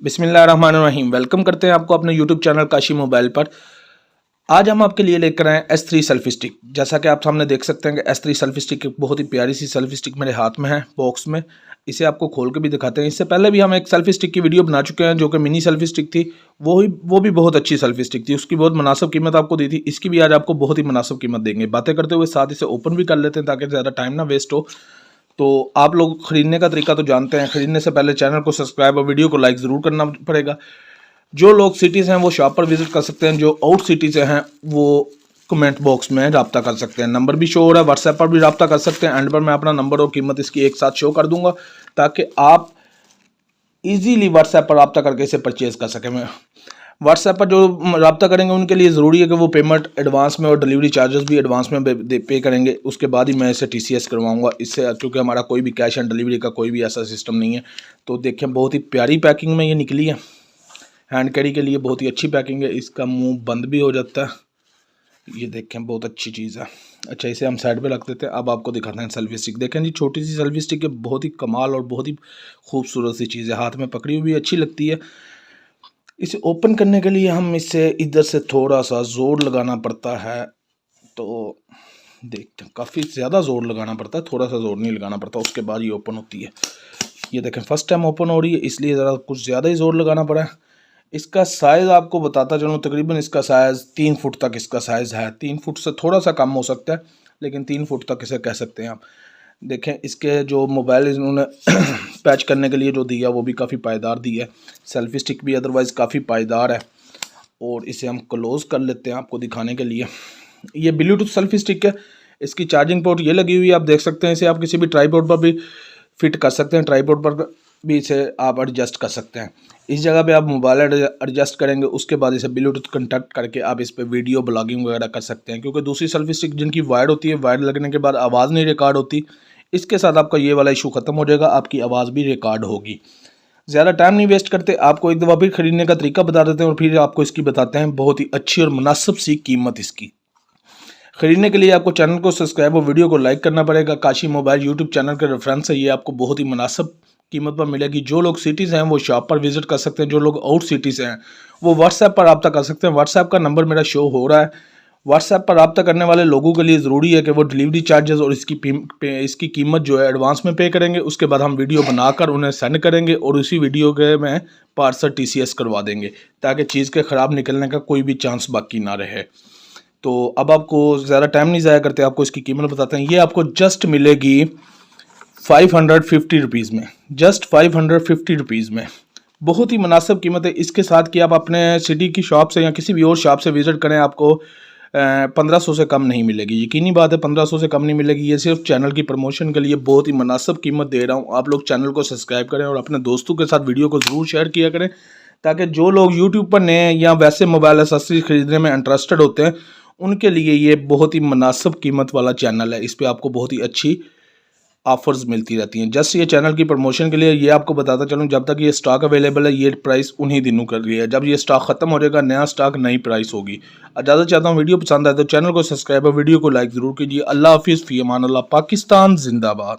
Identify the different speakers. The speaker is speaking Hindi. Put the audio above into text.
Speaker 1: बिस्मिल्लाहिर्रहमानिर्रहीम। वेलकम करते हैं आपको अपने यूट्यूब चैनल काशी मोबाइल पर। आज हम आपके लिए लेकर आए S3 सेल्फी स्टिक। जैसा कि आप सामने देख सकते हैं कि S3 सेल्फी स्टिक एक बहुत ही प्यारी सी सेल्फी स्टिक मेरे हाथ में है बॉक्स में। इसे आपको खोल के भी दिखाते हैं। इससे पहले भी हम एक सेल्फी स्टिक की वीडियो बना चुके हैं जो कि मिनी सेल्फी स्टिक थी। वो भी बहुत अच्छी सेल्फी स्टिक थी, उसकी बहुत मुनासिब कीमत आपको दी थी। इसकी भी आज आपको बहुत ही मुनासिब कीमत देंगे। बातें करते हुए साथ इसे ओपन भी कर लेते हैं ताकि ज़्यादा टाइम ना वेस्ट हो। तो आप लोग ख़रीदने का तरीका तो जानते हैं। ख़रीदने से पहले चैनल को सब्सक्राइब और वीडियो को लाइक ज़रूर करना पड़ेगा। जो लोग सिटीज़ हैं वो शॉप पर विज़िट कर सकते हैं, जो आउट सिटी से हैं वो कमेंट बॉक्स में रब्ता कर सकते हैं। नंबर भी शो हो रहा है, व्हाट्सएप पर भी रब्ता कर सकते हैं। एंड पर मैं अपना नंबर और कीमत इसकी एक साथ शो कर दूंगा ताकि आप इजीली व्हाट्सएप पर रब्ता करके इसे परचेज़ कर सकें। मैं व्हाट्सएप पर जो रब्ता करेंगे उनके लिए ज़रूरी है कि वो पेमेंट एडवांस में और डिलीवरी चार्जेस भी एडवांस में पे करेंगे। उसके बाद ही मैं इसे TCS करवाऊंगा इससे, क्योंकि हमारा कोई भी कैश ऑन डिलीवरी का कोई भी ऐसा सिस्टम नहीं है। तो देखें, बहुत ही प्यारी पैकिंग में ये निकली है। हैंड कैरी के लिए बहुत ही अच्छी पैकिंग है। इसका मुंह बंद भी हो जाता है। ये देखें, बहुत अच्छी चीज़ है। अच्छा, इसे हम साइड पे रख देते हैं। अब आपको दिखाते हैं सेल्फी स्टिक। देखें जी, छोटी सी सेल्फी स्टिक है, बहुत ही कमाल और बहुत ही खूबसूरत सी चीज़ है। हाथ में पकड़ी हुई अच्छी लगती है। इसे ओपन करने के लिए हम इसे इधर से थोड़ा सा ज़ोर लगाना पड़ता है। तो देखते हैं, काफ़ी ज़्यादा ज़ोर लगाना पड़ता है, थोड़ा सा ज़ोर नहीं लगाना पड़ता। उसके बाद ये ओपन होती है। ये देखें, फर्स्ट टाइम ओपन हो रही है इसलिए ज़रा कुछ ज़्यादा ही ज़ोर लगाना पड़ा है। इसका साइज़ आपको बताता चलूँ, तकरीबन इसका साइज़ 3 फुट तक इसका साइज़ है। 3 फुट से थोड़ा सा कम हो सकता है, लेकिन 3 फुट तक इसे कह सकते हैं आप। देखें, इसके जो मोबाइल इन्होंने पैच करने के लिए जो दिया वो भी काफ़ी पायदार दिया है। सेल्फी स्टिक भी अदरवाइज़ काफ़ी पायदार है। और इसे हम क्लोज़ कर लेते हैं आपको दिखाने के लिए। ये ब्लूटूथ सेल्फी स्टिक है। इसकी चार्जिंग पोर्ट ये लगी हुई है, आप देख सकते हैं। इसे आप किसी भी ट्राईपोड पर भी फिट कर सकते हैं, ट्राईपोड पर भी इसे आप एडजस्ट कर सकते हैं। इस जगह पे आप मोबाइल एडजस्ट करेंगे, उसके बाद इसे ब्लूटूथ कनेक्ट करके आप इस पे वीडियो ब्लॉगिंग वगैरह कर सकते हैं। क्योंकि दूसरी सेल्फी स्टिक जिनकी वायर्ड होती है, वायर्ड लगने के बाद आवाज़ नहीं रिकॉर्ड होती। इसके साथ आपका ये वाला इशू ख़त्म हो जाएगा, आपकी आवाज़ भी रिकॉर्ड होगी। ज़्यादा टाइम नहीं वेस्ट करते, आपको एक दफ़ा फिर ख़रीदने का तरीका बता देते हैं और फिर आपको इसकी बताते हैं बहुत ही अच्छी और मुनासिब सी कीमत इसकी। ख़रीदने के लिए आपको चैनल को सब्सक्राइब और वीडियो को लाइक करना पड़ेगा। काशी मोबाइल यूट्यूब चैनल के रेफरेंस से ये आपको बहुत ही मुनासिब कीमत पर मिलेगी। जो लोग सिटीज़ हैं वो शॉप पर विज़िट कर सकते हैं, जो लोग आउट सिटी से हैं वो व्हाट्सएप पर रब्ता कर सकते हैं। व्हाट्सएप का नंबर मेरा शो हो रहा है। व्हाट्सएप पर रब्ता करने वाले लोगों के लिए ज़रूरी है कि वो डिलीवरी चार्जेस और इसकी कीमत जो है एडवांस में पे करेंगे। उसके बाद हम वीडियो बनाकर उन्हें सेंड करेंगे और उसी वीडियो के में पार्सल TCS करवा देंगे ताकि चीज़ के ख़राब निकलने का कोई भी चांस बाकी ना रहे। तो अब आपको ज़्यादा टाइम नहीं ज़ाया करते, आपको इसकी कीमत बताते हैं। ये आपको जस्ट मिलेगी 550 रुपीज़ में, जस्ट 550 रुपीज़ में। बहुत ही मुनासिब कीमत है। इसके साथ कि आप अपने सिटी की शॉप से या किसी भी और शॉप से विज़िट करें, आपको 1500 से कम नहीं मिलेगी। यकीनी बात है, 1500 से कम नहीं मिलेगी। ये सिर्फ चैनल की प्रमोशन के लिए बहुत ही मुनासिब कीमत दे रहा हूँ। आप लोग चैनल को सब्सक्राइब करें और अपने दोस्तों के साथ वीडियो को ज़रूर शेयर किया करें ताकि जो लोग यूट्यूब पर नए या वैसे मोबाइल एक्सेसरीज खरीदने में इंटरेस्टेड होते हैं उनके लिए ये बहुत ही मुनासिब कीमत वाला चैनल है। इस पर आपको बहुत ही अच्छी ऑफर्स मिलती रहती हैं। जस्ट ये चैनल की प्रमोशन के लिए ये आपको बताता चलूँ, जब तक ये स्टॉक अवेलेबल है ये प्राइस उन्हीं दिनों कर रही है। जब ये स्टॉक ख़त्म हो जाएगा, नया स्टॉक नई प्राइस होगी। इजाज़त चाहता हूँ, वीडियो पसंद आए तो चैनल को सब्सक्राइब और वीडियो को लाइक ज़रूर कीजिए। अल्लाह हाफिज़, फ़ी अमान अल्लाह, पाकिस्तान जिंदाबाद।